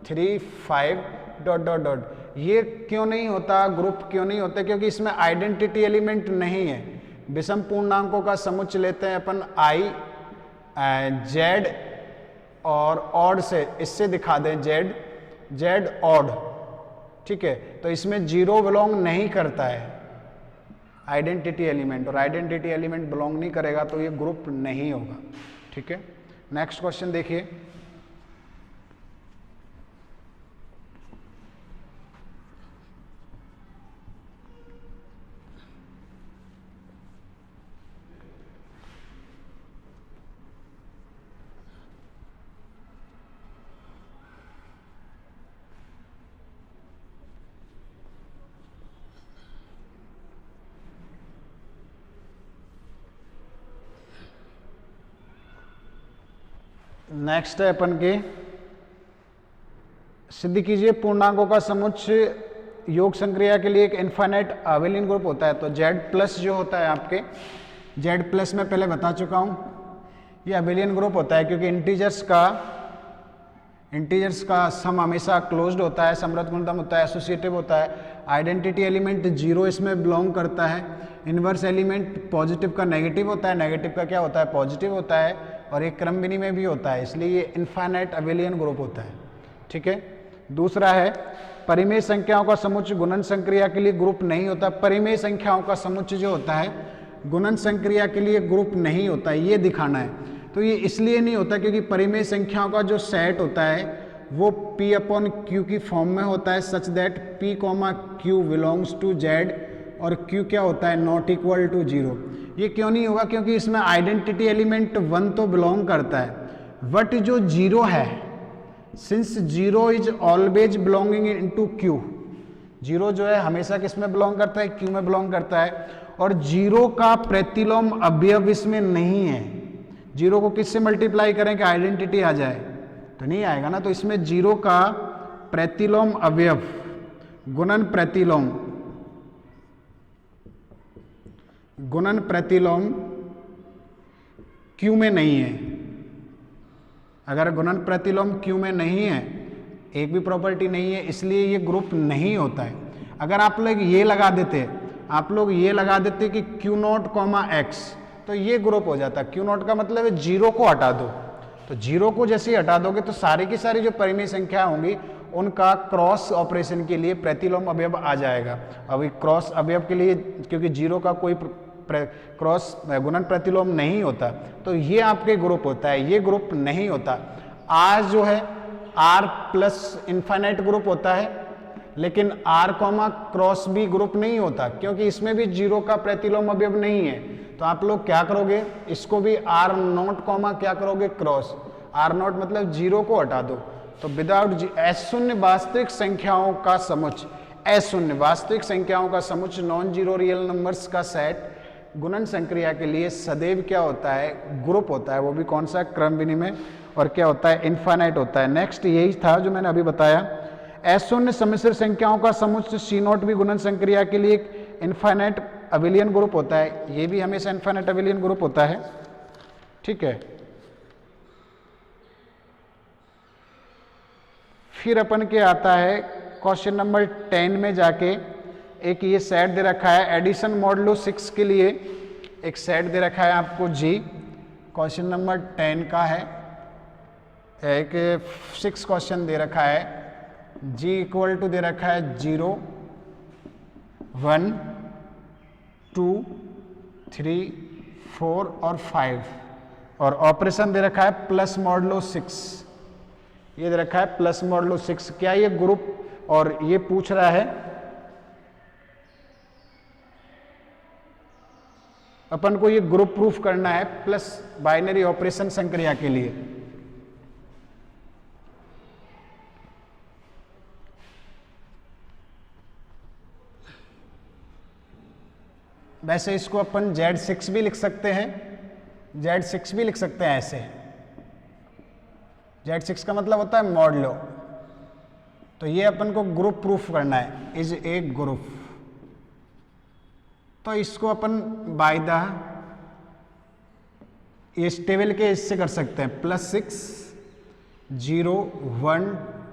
3 5 डॉट डॉट डॉट। ये क्यों नहीं होता? ग्रुप क्यों नहीं होता? क्योंकि इसमें आइडेंटिटी एलिमेंट नहीं है। विषम पूर्णांकों का समुच्चय लेते हैं अपन आई जेड और ऑड से, इससे दिखा दें जेड जेड ऑड, ठीक है? तो इसमें 0 बिलोंग नहीं करता है आइडेंटिटी एलिमेंट, और आइडेंटिटी एलिमेंट बिलोंग नहीं करेगा तो ये ग्रुप नहीं होगा, ठीक है? नेक्स्ट क्वेश्चन देखिए। नेक्स्ट है अपन के, सिद्ध कीजिए पूर्णांकों का समुच्चय योग संक्रिया के लिए एक इनफाइनाइट अबेलियन ग्रुप होता है। तो Z प्लस जो होता है आपके, Z प्लस में पहले बता चुका हूं, ये अबेलियन ग्रुप होता है क्योंकि इंटीजर्स का सम हमेशा क्लोज्ड होता है, समृद्ध गुणधर्म होता है, एसोसिएटिव होता है। आइडेंटिटी एलिमेंट 0 इसमें बिलोंग करता है। इनवर्स एलिमेंट पॉजिटिव का नेगेटिव होता है, नेगेटिव का क्या होता है? पॉजिटिव होता है, और एक क्रम बिनी में भी होता है, इसलिए ये इनफाइनाइट अबेलियन ग्रुप होता है, ठीक है? दूसरा है परिमेय संख्याओं का समुच्चय गुणन संक्रिया के लिए ग्रुप नहीं होता। परिमेय संख्याओं का समुच्चय जो होता है गुणन संक्रिया के लिए ग्रुप नहीं होता, ये दिखाना है। तो ये इसलिए नहीं होता क्योंकि परिमेय संख्याओं का जो सेट होता है वो P/Q की फॉर्म में होता है, such that P, Q belongs to Z और Q क्या होता है? Not equal to 0। ये क्यों नहीं होगा? क्योंकि इसमें आइडेंटिटी एलिमेंट 1 तो बिलोंग करता है, बट जो 0 है, since 0 is always belonging into Q, 0 जो है हमेशा किस में बिलोंग करता है? Q में बिलोंग करता है, और 0 का प्रतिलोम अवयव इसमें नहीं है। 0 को किससे मल्टीप्लाई करें कि आइडेंटिटी आ जाए? तो नहीं आएगा ना। तो इसमें 0 का प्रतिलोम अवयव गुणन प्रतिलोम Q में नहीं है। अगर गुणन प्रतिलोम Q में नहीं है, एक भी प्रॉपर्टी नहीं है, इसलिए ये ग्रुप नहीं होता है। अगर आप लोग ये लगा देते कि Q0, X, तो ये ग्रुप हो जाता है। Q0 का मतलब है 0 को हटा दो, तो 0 को जैसे ही हटा दोगे तो सारी की सारी जो परिमेय संख्या होंगी उनका क्रॉस ऑपरेशन के लिए प्रतिलोम अवयव आ जाएगा। अभी क्रॉस अवयव के लिए क्योंकि 0 का कोई क्रॉस गुणन प्रतिलोम नहीं होता, तो ये आपके ग्रुप होता है, ये ग्रुप नहीं होता। R जो है R प्लस इनफाइनाइट ग्रुप होता है, लेकिन R क्रॉस भी ग्रुप नहीं होता क्योंकि इसमें भी 0 का प्रतिलोम अवयव नहीं है। तो आप लोग क्या करोगे? इसको भी R0 क्या करोगे? क्रॉस। R0 मतलब 0 को हटा दो, तो विदाउट शून्य वास्तविक संख्याओं का समुच्चय, शून्य वास्तविक संख्याओं का समुच्चय नॉन जीरो रियल नंबर्स का सेट गुणन संक्रिया के लिए सदैव क्या होता है? ग्रुप होता है। वो भी कौन सा? क्रम विनिमय, और क्या होता है? इनफाइनाइट होता है। नेक्स्ट यही था जो मैंने अभी बताया। शून्य सम्मिश्र संख्याओं का समुच्चय C0 भी गुणन संक्रिया के लिए एक इनफाइनाइट अबेलियन ग्रुप होता है। ये भी हमेशा इनफाइनाइट अबेलियन ग्रुप होता है, ठीक है? फिर अपन के आता है क्वेश्चन नंबर 10 में जाके एक ये सेट दे रखा है एडिशन मॉडुलो 6 के लिए, एक सेट दे रखा है आपको जी, क्वेश्चन नंबर 10 का है, एक 6 क्वेश्चन दे रखा है, जी इक्वल टू दे रखा है 0 1 2 3 4 और 5 और ऑपरेशन दे रखा है प्लस मॉडुलो 6, ये दे रखा है प्लस मॉडुलो 6। क्या ये ग्रुप, और ये पूछ रहा है अपन को ये ग्रुप प्रूफ करना है प्लस बाइनरी ऑपरेशन संक्रिया के लिए। वैसे इसको अपन Z6 भी लिख सकते हैं, Z6 भी लिख सकते हैं ऐसे, Z6 का मतलब होता है मॉडुलो। तो ये अपन को ग्रुप प्रूफ करना है, इज ए ग्रुप। तो इसको अपन बाय द इस टेबल के इससे कर सकते हैं, +6 0 1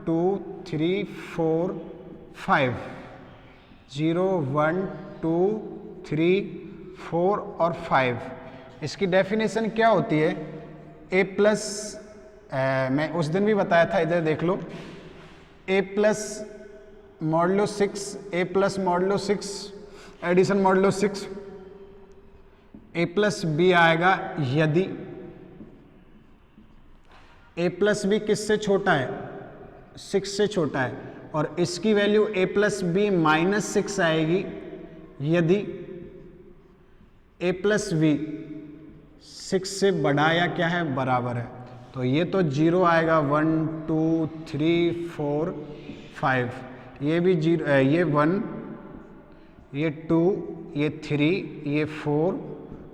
2 3 4 5 0 1 2 3 4 और 5। इसकी डेफिनेशन क्या होती है, a प्लस, मैं उस दिन भी बताया था, इधर देख लो, a plus modulo 6, a plus modulo 6 addition modulo 6, a plus B आएगा यदि a प्लस बी किससे छोटा है, 6 से छोटा है, और इसकी वैल्यू a प्लस बी -6 आएगी यदि a प्लस बी 6 से बड़ा या क्या है, बराबर है। तो ये तो 0 आएगा, 1 2 3 4 5, ये भी 0, ये 1, ये 2, ये 3, ये 4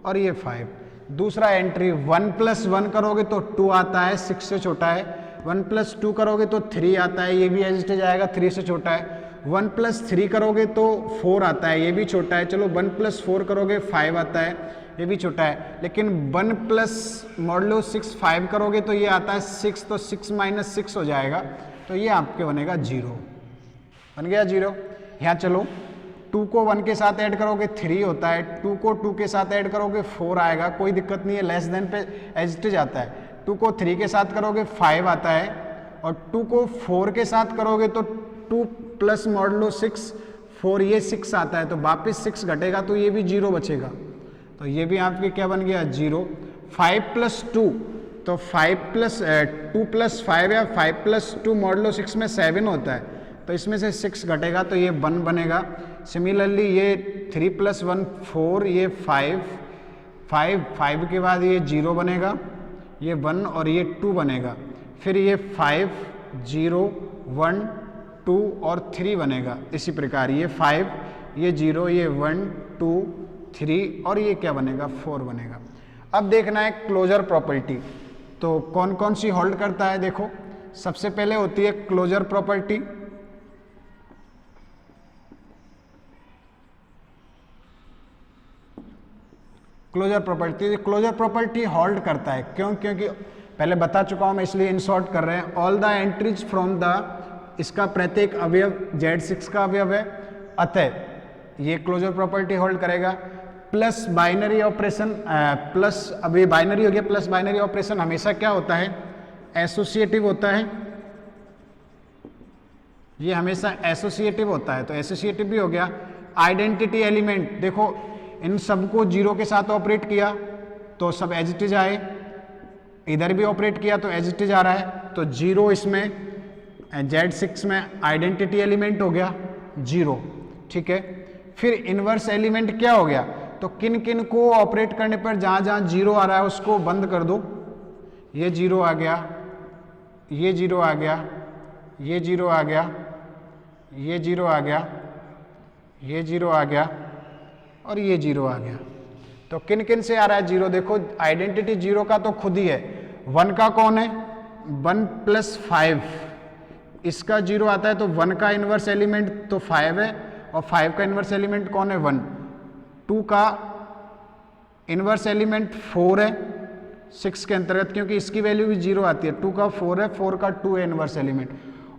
और ये 5। दूसरा एंट्री 1 + 1 करोगे तो 2 आता है, 6 से छोटा है। 1 + 2 करोगे तो 3 आता है, ये भी एज इट इज आएगा, 3 से छोटा है। 1 + 3 करोगे तो 4 आता है, ये भी छोटा है। चलो 1 + 4 करोगे 5 आता है, ये भी छोटा है। लेकिन 1 + मॉडुलो 6 5 करोगे तो ये आता है 6, तो 6 - 6 हो जाएगा, तो ये आपके बनेगा 0, बन गया 0। यहाँ चलो 2 को 1 के साथ ऐड करोगे 3 होता है, 2 को 2 के साथ ऐड करोगे 4 आएगा, कोई दिक्कत नहीं है, लेस देन पे एज इट इज आता है। 2 को 3 के साथ करोगे 5 आता है, और 2 को 4 के साथ करोगे तो 2 + मॉडुलो 6 4, ये 6 आता है, तो वापस 6 घटेगा तो ये भी 0 बचेगा, तो ये भी आपके क्या बन गया 0। 5 + 2, तो 2 + 5 या 5 + 2 मॉडुलो 6 में 7 होता है, तो इसमें से 6 घटेगा तो ये 1 बनेगा। सिमिलरली ये 3 + 1 4, ये 5 के बाद ये 0 बनेगा, ये 1 और ये 2 बनेगा, फिर ये 5 0 1 2 और 3 बनेगा। इसी प्रकार ये 5, ये 0, ये 1 2 3 और ये क्या बनेगा 4 बनेगा। अब देखना है क्लोजर प्रॉपर्टी, तो कौन कौन सी होल्ड करता है। देखो सबसे पहले होती है closure property, closure property hold करता है, क्यों, क्योंकि पहले बता चुका हूं मैं, इसलिए इन शॉर्ट कर रहे हैं। All the entries from the, इसका प्रत्येक अवयव Z6 का अवयव है, अतः ये क्लोजर प्रॉपर्टी होल्ड करेगा। प्लस बाइनरी ऑपरेशन, प्लस, अब ये बाइनरी हो गया, प्लस बाइनरी ऑपरेशन हमेशा क्या होता है, एसोसिएटिव होता है, ये हमेशा एसोसिएटिव होता है, तो एसोसिएटिव भी हो गया। आइडेंटिटी एलिमेंट, देखो इन सबको 0 के साथ ऑपरेट किया तो सब एज इट इज आए, इधर भी ऑपरेट किया तो एज इट इज आ रहा है, तो 0 इसमें Z6 में आइडेंटिटी एलिमेंट हो गया 0, ठीक है। फिर इनवर्स एलिमेंट क्या हो गया, तो किन किन को ऑपरेट करने पर जहां जहां 0 आ रहा है उसको बंद कर दो, ये 0 आ गया, ये 0 आ गया, ये 0 आ गया, ये 0 आ गया, ये 0 आ गया और ये 0 आ गया। तो किन किन से आ रहा है 0, देखो आइडेंटिटी 0 का तो खुद ही है, 1 का कौन है, 1 + 5, इसका 0 आता है, तो 1 का इनवर्स एलिमेंट तो 5 है, और 5 का इनवर्स एलिमेंट कौन है 1। 2 का इनवर्स एलिमेंट 4 है 6 के अंतर्गत, क्योंकि इसकी वैल्यू भी 0 आती है। 2 का 4 है, 4 का 2 है इनवर्स एलिमेंट।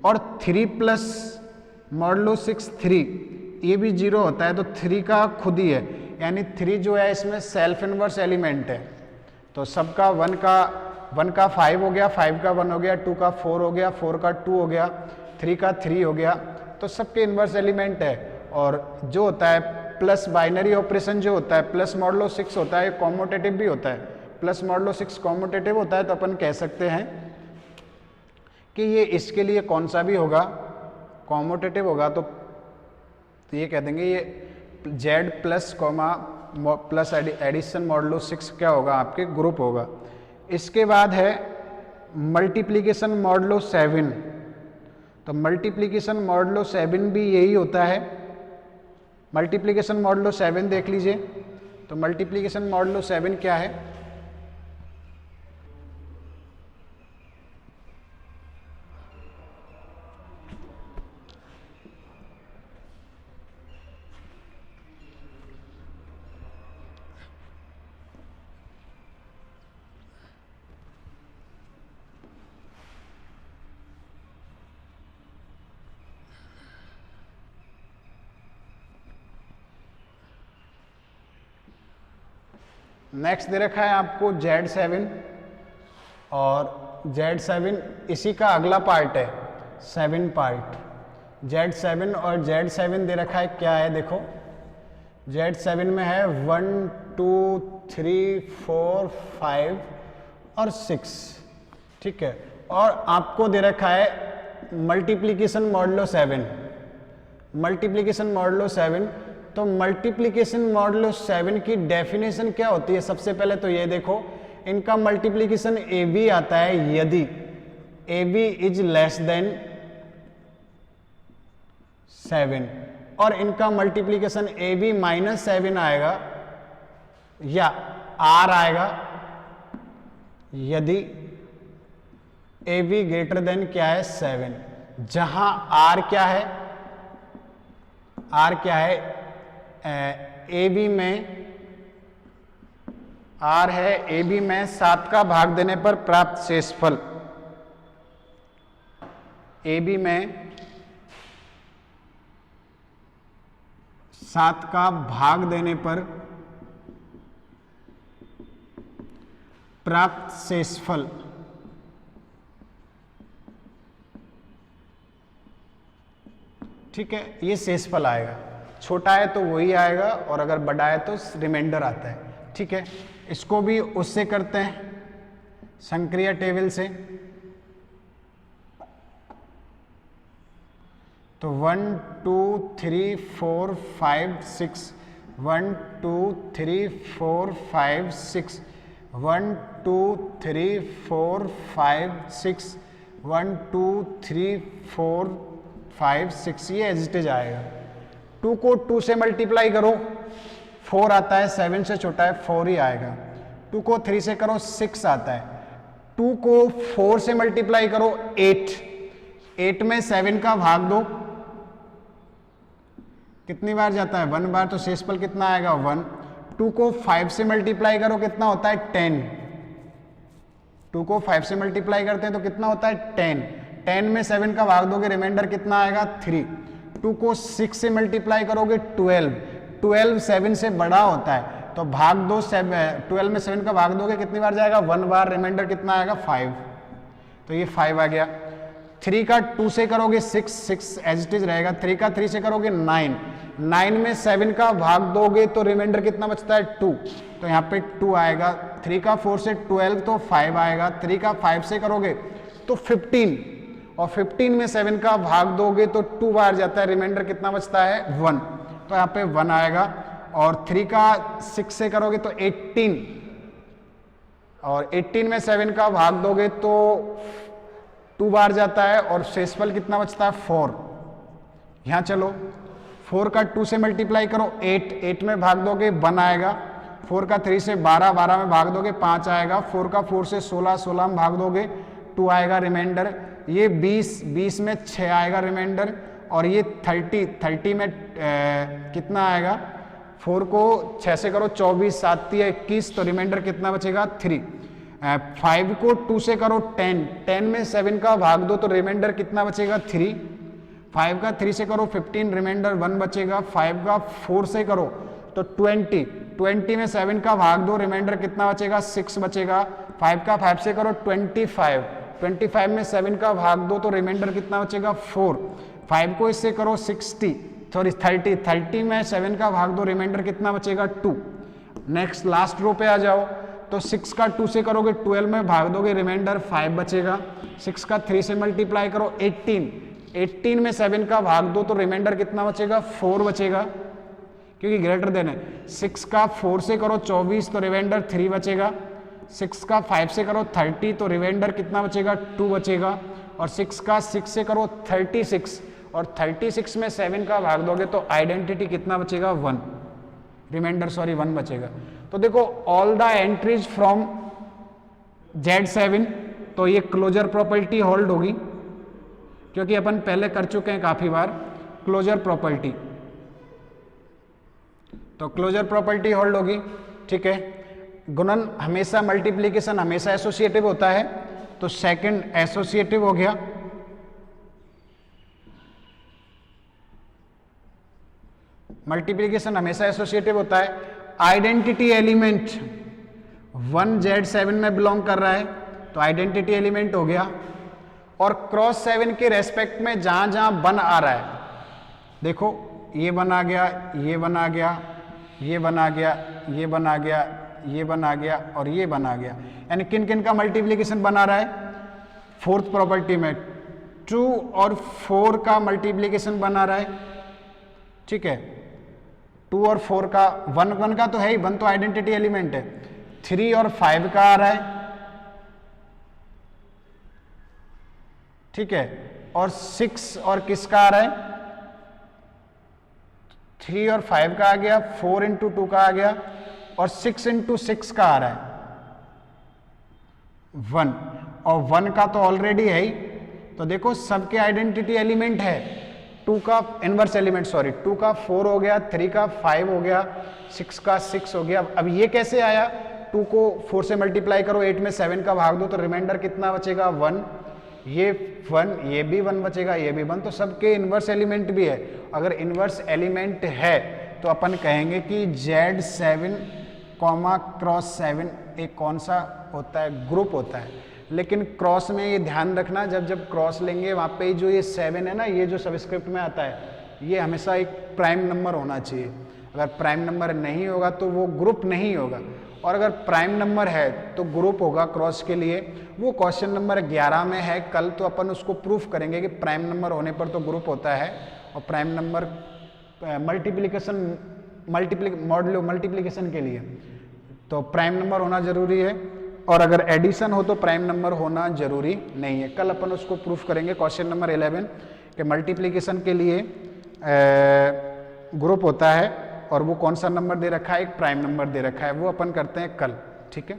और 3 + मॉडलो 6 3, ये भी 0 होता है तो 3 का खुद ही है, यानी 3 जो है इसमें सेल्फ इनवर्स एलिमेंट है। तो सबका 1 का 5 हो गया, 5 का 1 हो गया, 2 का 4 हो गया, 4 का 2 हो गया, 3 का 3 हो गया, तो सबके इन्वर्स एलिमेंट है। और जो होता है प्लस बाइनरी ऑपरेशन जो होता है प्लस मॉडलो 6 होता है, कॉम्यूटेटिव भी होता है, प्लस मॉडलो 6 कॉम्यूटेटिव होता है, तो अपन कह सकते हैं कि ये इसके लिए कौन सा भी होगा, कॉम्यूटेटिव होगा, तो ये कह देंगे ये z plus comma plus addition modulo 6 क्या होगा, आपके ग्रुप होगा। इसके बाद है मल्टीप्लिकेशन मॉडलो 7, तो मल्टीप्लिकेशन मॉडलो 7 भी यही होता है। मल्टीप्लिकेशन मॉडलो 7 देख लीजिए, तो मल्टीप्लिकेशन मॉडलो 7 क्या है, नेक्स्ट दे रखा है आपको Z7, और Z7 इसी का अगला पार्ट है, 7 पार्ट। Z7 और Z7 दे रखा है क्या है, देखो Z7 में है 1 2 3 4 5 और 6, ठीक है। और आपको दे रखा है मल्टीप्लिकेशन मॉडलो 7, मल्टीप्लिकेशन मॉडलो 7। तो मल्टीप्लिकेशन मॉडलो 7 की डेफिनेशन क्या होती है, सबसे पहले तो ये देखो, इनका मल्टीप्लिकेशन ए बी आता है यदि A B is less than 7, और इनका मल्टीप्लिकेशन ए बी माइनस 7 आएगा या आर आएगा यदि ए बी ग्रेटर देन क्या है 7, जहां आर क्या है, आर क्या है, ए बी में आर है, ए बी में 7 का भाग देने पर प्राप्त शेषफल, ए बी में 7 का भाग देने पर प्राप्त शेषफल, ठीक है, ये शेषफल आएगा। छोटा है तो वही आएगा, और अगर बड़ा है तो रिमाइंडर आता है, ठीक है। इसको भी उससे करते हैं, संक्रिया टेबल से। तो 1 2 3 4 5 6, 1 2 3 4 5 6, 1 2 3 4 5 6, 1 2 3 4 5 6, ये एज इट इज आएगा। 2 को 2 से मल्टीप्लाई करो 4 आता है, 7 से छोटा है 4 ही आएगा। 2 को 3 से करो 6 आता है। 2 को 4 से मल्टीप्लाई करो 8, 8 में 7 का भाग दो, कितनी बार जाता है, 1 बार, तो शेषफल कितना आएगा 1। 2 को 5 से मल्टीप्लाई करो, कितना होता है 10, 2 को 5 से मल्टीप्लाई करते हैं तो कितना होता है 10, 10 में 7 का भाग दोगे, रिमाइंडर कितना आएगा 3। 2 को 6 से मल्टीप्लाई करोगे 12, 12 7 से बड़ा होता है तो भाग दो, 12 में 7 का भाग दोगे, कितनी बार जाएगा 1 बार, रिमाइंडर कितना आएगा 5, तो ये 5 आ गया। 3 का 2 से करोगे 6, 6 एज इट इज रहेगा। 3 का 3 से करोगे 9, 9 में 7 का भाग दोगे तो रिमाइंडर कितना बचता है 2, तो यहाँ पे 2 आएगा। 3 का 4 से 12 तो 5 आएगा। 3 का 5 से करोगे तो 15, और 15 में 7 का भाग दोगे तो 2 बार जाता है, रिमाइंडर कितना बचता है 1, तो यहाँ पे 1 आएगा। और 3 का 6 से करोगे तो 18, और 18 में 7 का भाग दोगे तो 2 बार जाता है, और शेषफल कितना बचता है 4। यहाँ चलो 4 का 2 से मल्टीप्लाई करो 8, 8 में भाग दोगे 1 आएगा। 4 का 3 से 12, 12 में भाग दोगे 5 आएगा। 4 का 4 से 16, 16 में भाग दोगे 2 आएगा रिमाइंडर। ये 20, 20 में 6 आएगा रिमाइंडर। और ये 30, 30 में कितना आएगा, 4 को 6 से करो 24, 7 या 21, तो रिमाइंडर कितना बचेगा 3। 5 को 2 से करो 10, 10 में 7 का भाग दो तो रिमाइंडर कितना बचेगा 3। 5 का 3 से करो 15, रिमाइंडर 1 बचेगा। 5 का 4 से करो तो 20, 20 में 7 का भाग दो, रिमाइंडर कितना बचेगा, 6 बचेगा। 5 का 5 से करो 25, 25 में 7 का भाग दो तो रिमाइंडर कितना बचेगा, 4। 5 को इससे करो 30, 30 में 7 का भाग दो, रिमाइंडर कितना बचेगा, 2। नेक्स्ट लास्ट रो पे आ जाओ तो 6 का 2 से करोगे 12 में भाग दोगे, रिमाइंडर 5 बचेगा। 6 का 3 से मल्टीप्लाई करो 18, 18 में 7 का भाग दो तो रिमाइंडर कितना बचेगा, 4 बचेगा, क्योंकि ग्रेटर देन है। 6 का 4 से करो 24 तो रिमाइंडर 3 बचेगा। 6 का 5 से करो 30 तो रिमाइंडर कितना बचेगा, 2 बचेगा। और 6 का 6 से करो 36 और 36 में 7 का भाग दोगे तो आइडेंटिटी कितना बचेगा, 1, रिमाइंडर 1 बचेगा। तो देखो all the entries from Z7, तो ये क्लोजर प्रॉपर्टी होल्ड होगी, क्योंकि अपन पहले कर चुके हैं काफी बार क्लोजर प्रॉपर्टी, तो क्लोजर प्रॉपर्टी होल्ड होगी। ठीक है, गुणन हमेशा, मल्टीप्लीकेशन हमेशा एसोसिएटिव होता है, तो सेकंड एसोसिएटिव हो गया। मल्टीप्लीकेशन हमेशा एसोसिएटिव होता है। आइडेंटिटी एलिमेंट 1Z7 में बिलोंग कर रहा है तो आइडेंटिटी एलिमेंट हो गया। और क्रॉस 7 के रेस्पेक्ट में जहां जहां 1 आ रहा है, देखो ये 1 आ गया, ये 1 आ गया, ये 1 आ गया, ये 1 आ गया, ये 1 आ गया और ये 1 आ गया, यानी किन किन का मल्टीप्लीकेशन बना रहा है, फोर्थ प्रॉपर्टी में 2 और 4 का मल्टीप्लीकेशन बना रहा है। ठीक है, 2 और 4 का, 1 का तो है ही, 1 तो आइडेंटिटी एलिमेंट है। 3 और 5 का आ रहा है। ठीक है, और 6 और किसका आ रहा है, 3 और 5 का आ गया, 4 इंटू 2 का आ गया और 6 इंटू 6 का आ रहा है 1, और 1 का तो ऑलरेडी है ही। तो देखो सबके आइडेंटिटी एलिमेंट है। 2 का इनवर्स एलिमेंट, 2 का 4 हो गया, 3 का 5 हो गया, 6 का 6 हो गया। अब ये कैसे आया, 2 को 4 से मल्टीप्लाई करो, 8 में 7 का भाग दो तो रिमाइंडर कितना बचेगा, 1। ये 1, ये भी 1 बचेगा, ये भी 1, तो सबके इनवर्स एलिमेंट भी है। अगर इनवर्स एलिमेंट है तो अपन कहेंगे कि Z7 क्रॉस 7 एक कौन सा होता है, ग्रुप होता है। लेकिन क्रॉस में ये ध्यान रखना, जब जब क्रॉस लेंगे वहाँ पे जो ये 7 है ना, ये जो सबस्क्रिप्ट में आता है, ये हमेशा एक प्राइम नंबर होना चाहिए। अगर प्राइम नंबर नहीं होगा तो वो ग्रुप नहीं होगा, और अगर प्राइम नंबर है तो ग्रुप होगा क्रॉस के लिए। वो क्वेश्चन नंबर 11 में है, कल तो अपन उसको प्रूफ करेंगे कि प्राइम नंबर होने पर तो ग्रुप होता है, और प्राइम नंबर मॉडुलो मल्टीप्लिकेशन के लिए तो प्राइम नंबर होना जरूरी है, और अगर एडिशन हो तो प्राइम नंबर होना जरूरी नहीं है। कल अपन उसको प्रूफ करेंगे क्वेश्चन नंबर 11 कि मल्टीप्लिकेशन के लिए ग्रुप होता है और वो कौन सा नंबर दे रखा है, एक प्राइम नंबर दे रखा है, वो अपन करते हैं कल। ठीक है।